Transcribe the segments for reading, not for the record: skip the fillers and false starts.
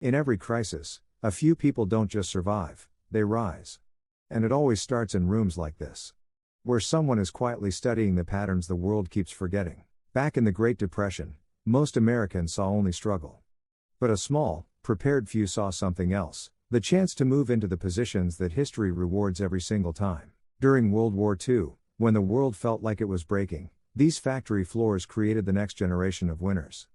In every crisis, a few people don't just survive, they rise. And it always starts in rooms like this, where someone is quietly studying the patterns the world keeps forgetting. Back in the Great Depression, most Americans saw only struggle. But a small, prepared few saw something else, the chance to move into the positions that history rewards every single time. During World War II, when the world felt like it was breaking, these factory floors created the next generation of winners.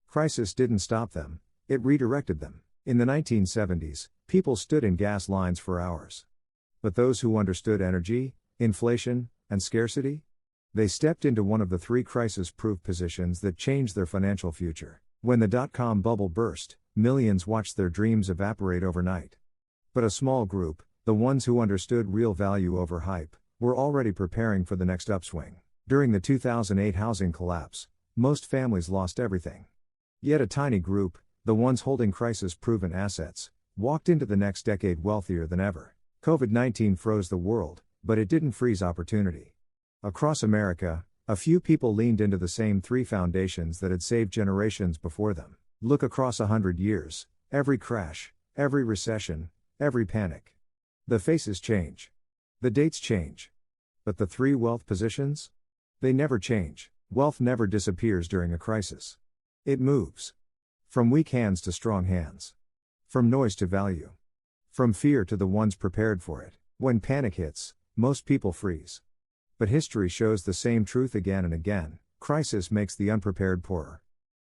Crisis didn't stop them, it redirected them. In the 1970s, people stood in gas lines for hours. But those who understood energy, inflation, and scarcity? They stepped into one of the three crisis-proof positions that changed their financial future. When the dot-com bubble burst, millions watched their dreams evaporate overnight. But a small group, the ones who understood real value over hype, were already preparing for the next upswing. During the 2008 housing collapse, most families lost everything. Yet a tiny group, the ones holding crisis-proven assets, walked into the next decade wealthier than ever. COVID-19 froze the world, but it didn't freeze opportunity. Across America, a few people leaned into the same three foundations that had saved generations before them. Look across 100 years, every crash, every recession, every panic. The faces change. The dates change. But the three wealth positions? They never change. Wealth never disappears during a crisis. It moves. From weak hands to strong hands. From noise to value. From fear to the ones prepared for it. When panic hits, most people freeze. But history shows the same truth again and again: crisis makes the unprepared poorer.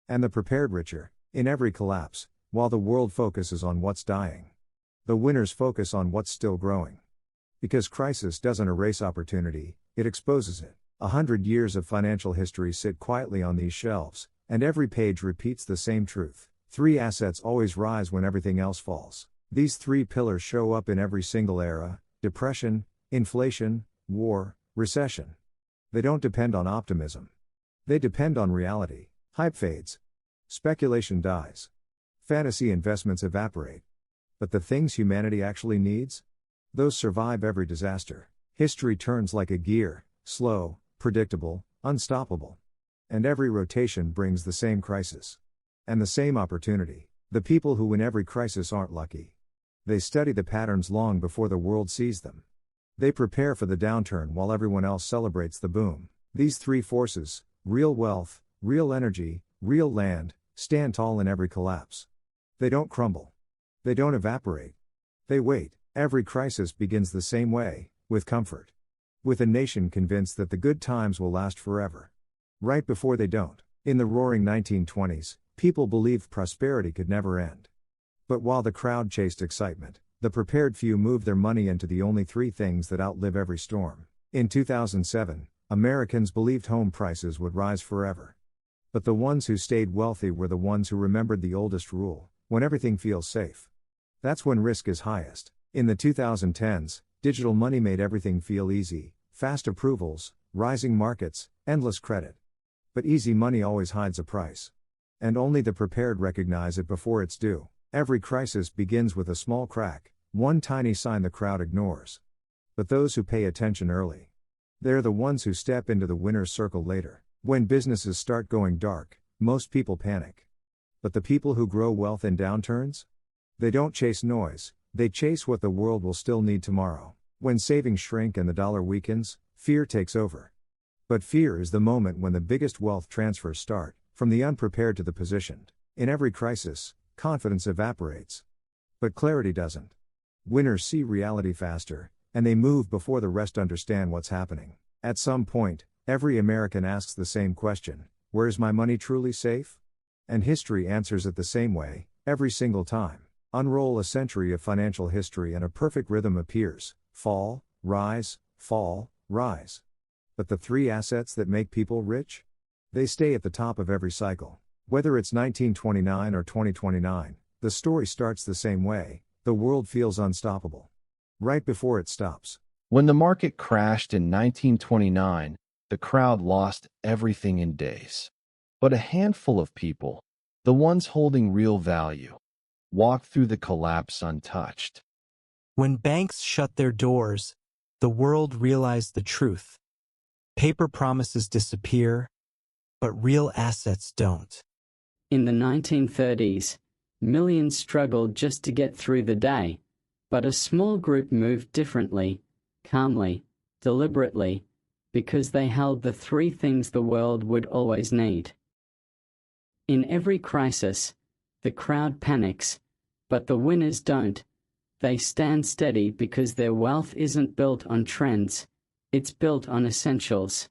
And the prepared richer. In every collapse, while the world focuses on what's dying, the winners focus on what's still growing. Because crisis doesn't erase opportunity, it exposes it. 100 years of financial history sit quietly on these shelves, and every page repeats the same truth. Three assets always rise when everything else falls. These three pillars show up in every single era: depression, inflation, war, recession. They don't depend on optimism. They depend on reality. Hype fades. Speculation dies. Fantasy investments evaporate. But the things humanity actually needs? Those survive every disaster. History turns like a gear, slow, predictable, unstoppable. And every rotation brings the same crisis. And the same opportunity. The people who win every crisis aren't lucky. They study the patterns long before the world sees them. They prepare for the downturn while everyone else celebrates the boom. These three forces, real wealth, real energy, real land, stand tall in every collapse. They don't crumble. They don't evaporate. They wait. Every crisis begins the same way, with comfort. With a nation convinced that the good times will last forever. Right before they don't. In the roaring 1920s, people believed prosperity could never end. But while the crowd chased excitement, the prepared few moved their money into the only three things that outlive every storm. In 2007, Americans believed home prices would rise forever. But the ones who stayed wealthy were the ones who remembered the oldest rule: when everything feels safe, that's when risk is highest. In the 2010s, digital money made everything feel easy: fast approvals, rising markets, endless credit. But easy money always hides a price. And only the prepared recognize it before it's due. Every crisis begins with a small crack, one tiny sign the crowd ignores. But those who pay attention early, they're the ones who step into the winner's circle later. When businesses start going dark, most people panic. But the people who grow wealth in downturns? They don't chase noise, they chase what the world will still need tomorrow. When savings shrink and the dollar weakens, fear takes over. But fear is the moment when the biggest wealth transfers start, from the unprepared to the positioned. In every crisis, confidence evaporates. But clarity doesn't. Winners see reality faster, and they move before the rest understand what's happening. At some point, every American asks the same question: where is my money truly safe? And history answers it the same way, every single time. Unroll a century of financial history and a perfect rhythm appears: fall, rise, fall, rise. But the three assets that make people rich? They stay at the top of every cycle. Whether it's 1929 or 2029, the story starts the same way: the world feels unstoppable. Right before it stops. When the market crashed in 1929, the crowd lost everything in days. But a handful of people, the ones holding real value, walked through the collapse untouched. When banks shut their doors, the world realized the truth. Paper promises disappear, but real assets don't. In the 1930s, Millions struggled just to get through the day, but a small group moved differently, calmly, deliberately, because they held the three things the world would always need. In every crisis, the crowd panics, but the winners don't. They stand steady because their wealth isn't built on trends, it's built on essentials.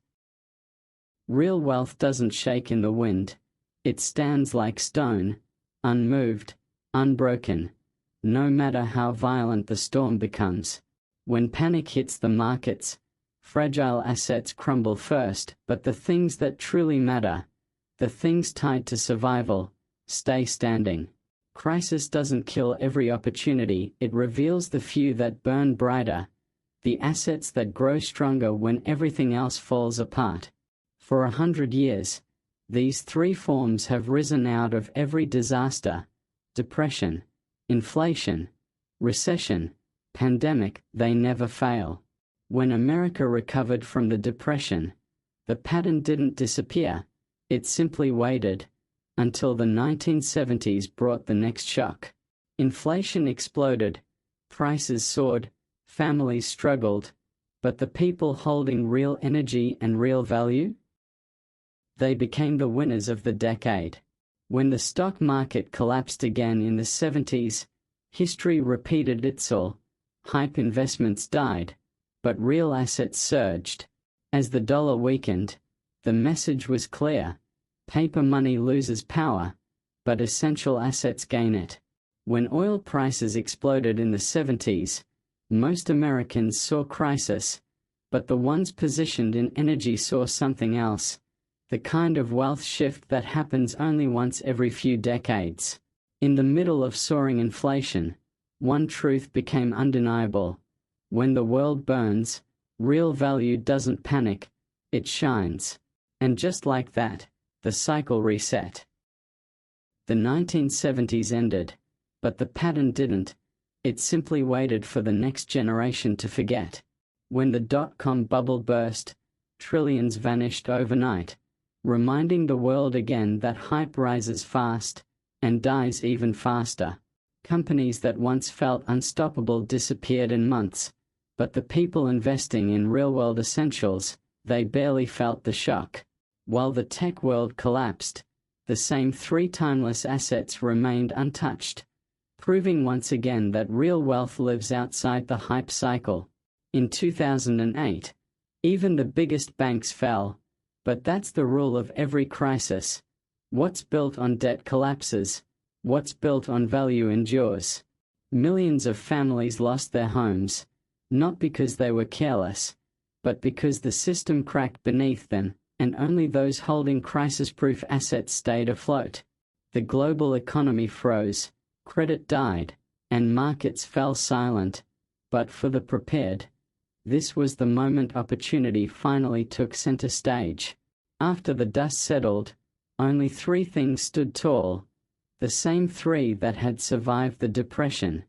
Real wealth doesn't shake in the wind. It stands like stone, unmoved, unbroken, no matter how violent the storm becomes. When panic hits the markets, fragile assets crumble first, but the things that truly matter, the things tied to survival, stay standing. Crisis doesn't kill every opportunity, it reveals the few that burn brighter, the assets that grow stronger when everything else falls apart. For 100 years, these three forms have risen out of every disaster: depression, inflation, recession, pandemic. They never fail. When America recovered from the Depression, the pattern didn't disappear, it simply waited, until the 1970s brought the next shock. Inflation exploded, prices soared, families struggled, but the people holding real energy and real value? They became the winners of the decade. When the stock market collapsed again in the 70s, history repeated itself. Hype investments died, but real assets surged. As the dollar weakened, the message was clear: paper money loses power, but essential assets gain it. When oil prices exploded in the 70s, most Americans saw crisis, but the ones positioned in energy saw something else: the kind of wealth shift that happens only once every few decades. In the middle of soaring inflation, one truth became undeniable: when the world burns, real value doesn't panic, it shines. And just like that, the cycle reset. The 1970s ended, but the pattern didn't. It simply waited for the next generation to forget. When the dot-com bubble burst, trillions vanished overnight, reminding the world again that hype rises fast and dies even faster. Companies that once felt unstoppable disappeared in months, but the people investing in real-world essentials, they barely felt the shock. While the tech world collapsed, the same three timeless assets remained untouched, proving once again that real wealth lives outside the hype cycle. In 2008, even the biggest banks fell, but that's the rule of every crisis. What's built on debt collapses, what's built on value endures. Millions of families lost their homes, not because they were careless, but because the system cracked beneath them, and only those holding crisis-proof assets stayed afloat. The global economy froze, credit died, and markets fell silent. But for the prepared, this was the moment opportunity finally took center stage. After the dust settled, only three things stood tall, the same three that had survived the Depression,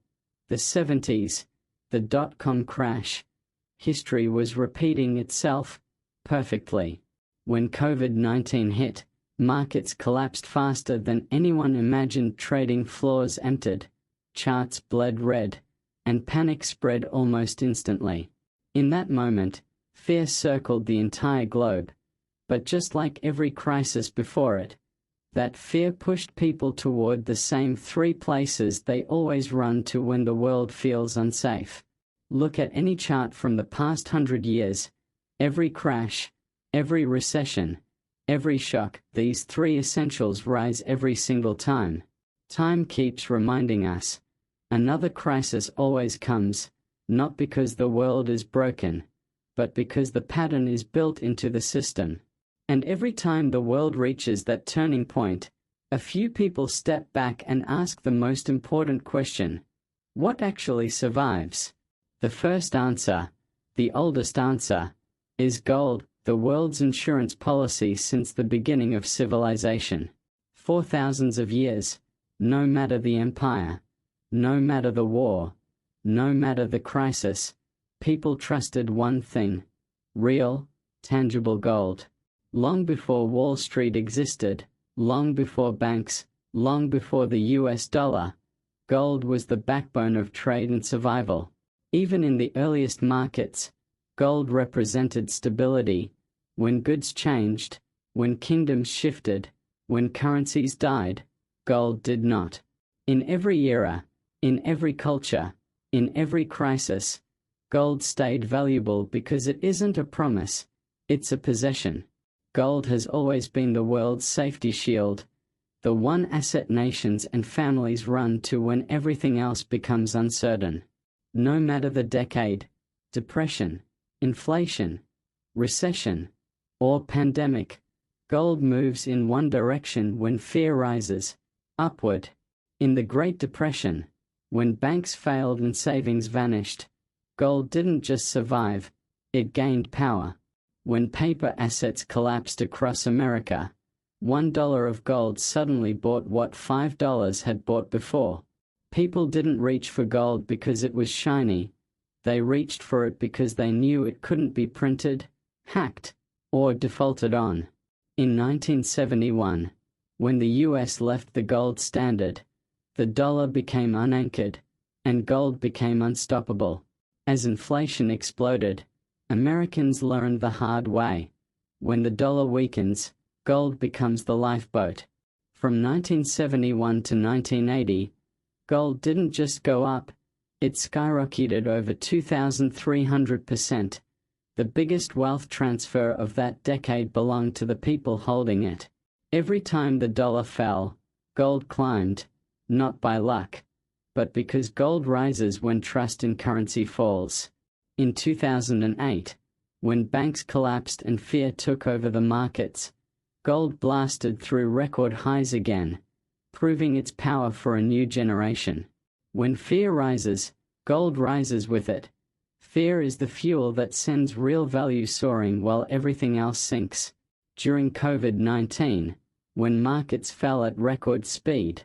the 70s, the dot-com crash. History was repeating itself perfectly. When COVID-19 hit, markets collapsed faster than anyone imagined. Trading floors emptied, charts bled red, and panic spread almost instantly. In that moment, fear circled the entire globe. But just like every crisis before it, that fear pushed people toward the same three places they always run to when the world feels unsafe. Look at any chart from the past 100 years. Every crash, every recession, every shock, these three essentials rise every single time. Time keeps reminding us. Another crisis always comes, not because the world is broken, but because the pattern is built into the system. And every time the world reaches that turning point, a few people step back and ask the most important question: what actually survives? The first answer, the oldest answer, is gold, the world's insurance policy since the beginning of civilization. For thousands of years, no matter the empire, no matter the war, no matter the crisis, people trusted one thing: real, tangible gold. Long before Wall Street existed, long before banks, Long before the US dollar, gold was the backbone of trade and survival. Even in the earliest markets, gold represented stability. When goods changed, when kingdoms shifted, when currencies died, gold did not. In every era, in every culture, in every crisis, gold stayed valuable because it isn't a promise, it's a possession. Gold has always been the world's safety shield, the one asset nations and families run to when everything else becomes uncertain. No matter the decade, depression, inflation, recession, or pandemic, gold moves in one direction when fear rises, upward. In the Great Depression, when banks failed and savings vanished, gold didn't just survive, it gained power. When paper assets collapsed across America, $1 of gold suddenly bought what $5 had bought before. People didn't reach for gold because it was shiny, they reached for it because they knew it couldn't be printed, hacked, or defaulted on. In 1971, when the US left the gold standard, the dollar became unanchored, and gold became unstoppable. As inflation exploded, Americans learned the hard way. When the dollar weakens, gold becomes the lifeboat. From 1971 to 1980, gold didn't just go up, it skyrocketed over 2,300%. The biggest wealth transfer of that decade belonged to the people holding it. Every time the dollar fell, gold climbed, not by luck, but because gold rises when trust in currency falls. In 2008, when banks collapsed and fear took over the markets, gold blasted through record highs again, proving its power for a new generation. When fear rises, gold rises with it. Fear is the fuel that sends real value soaring while everything else sinks. During COVID-19, when markets fell at record speed,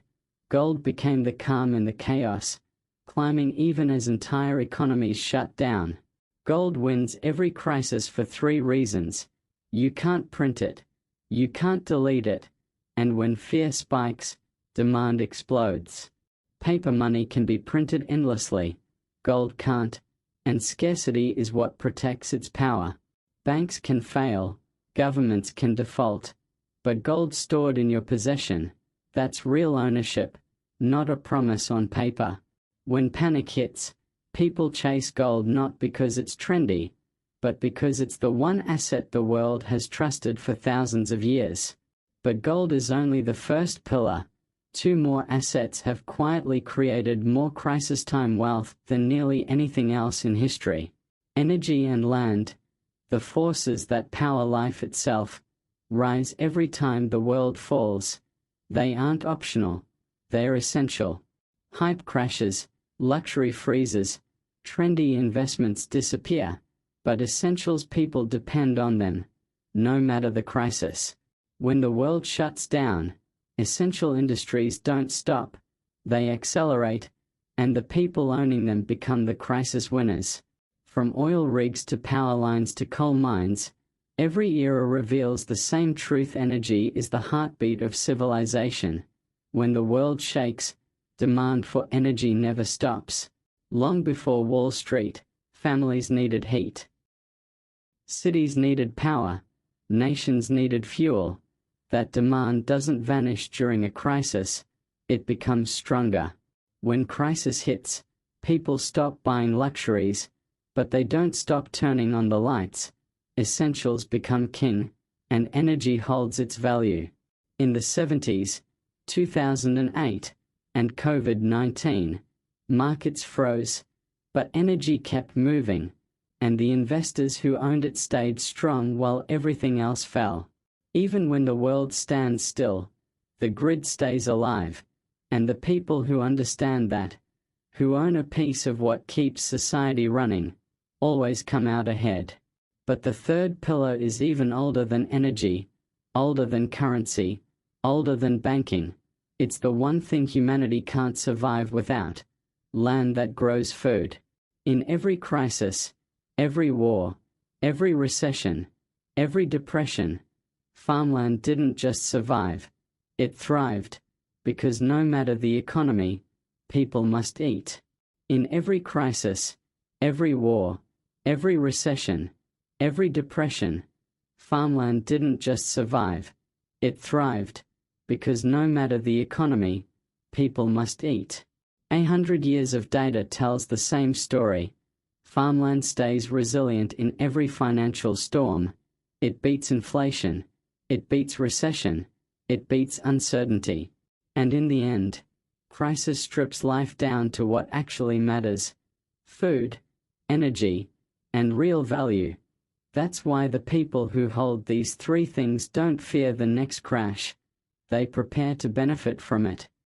gold became the calm in the chaos, climbing even as entire economies shut down. Gold wins every crisis for three reasons: you can't print it, you can't delete it, and when fear spikes, demand explodes. Paper money can be printed endlessly, gold can't, and scarcity is what protects its power. Banks can fail, governments can default, but gold stored in your possession, that's real ownership, not a promise on paper. When panic hits, people chase gold not because it's trendy, but because it's the one asset the world has trusted for thousands of years. But gold is only the first pillar. Two more assets have quietly created more crisis-time wealth than nearly anything else in history. Energy and land, the forces that power life itself, rise every time the world falls. They aren't optional, they're essential. Hype crashes, luxury freezes, trendy investments disappear, but essentials people depend on them, no matter the crisis. When the world shuts down, essential industries don't stop, they accelerate, and the people owning them become the crisis winners. From oil rigs to power lines to coal mines, every era reveals the same truth: energy is the heartbeat of civilization. When the world shakes, demand for energy never stops. Long before Wall Street, families needed heat. Cities needed power. Nations needed fuel. That demand doesn't vanish during a crisis, it becomes stronger. When crisis hits, people stop buying luxuries, but they don't stop turning on the lights. Essentials become king, and energy holds its value. In the 70s, 2008, and COVID-19, markets froze, but energy kept moving, and the investors who owned it stayed strong while everything else fell. Even when the world stands still, the grid stays alive, and the people who understand that, who own a piece of what keeps society running, always come out ahead. But the third pillar is even older than energy, older than currency, older than banking. It's the one thing humanity can't survive without: land that grows food. In every crisis, every war, every recession, every depression, farmland didn't just survive, it thrived. because no matter the economy, people must eat. In every crisis, every war, every recession, every depression, farmland didn't just survive, it thrived, because no matter the economy, people must eat. 100 years of data tells the same story. Farmland stays resilient in every financial storm. It beats inflation, it beats recession, it beats uncertainty. And in the end, crisis strips life down to what actually matters: food, energy, and real value. That's why the people who hold these three things don't fear the next crash. They prepare to benefit from it.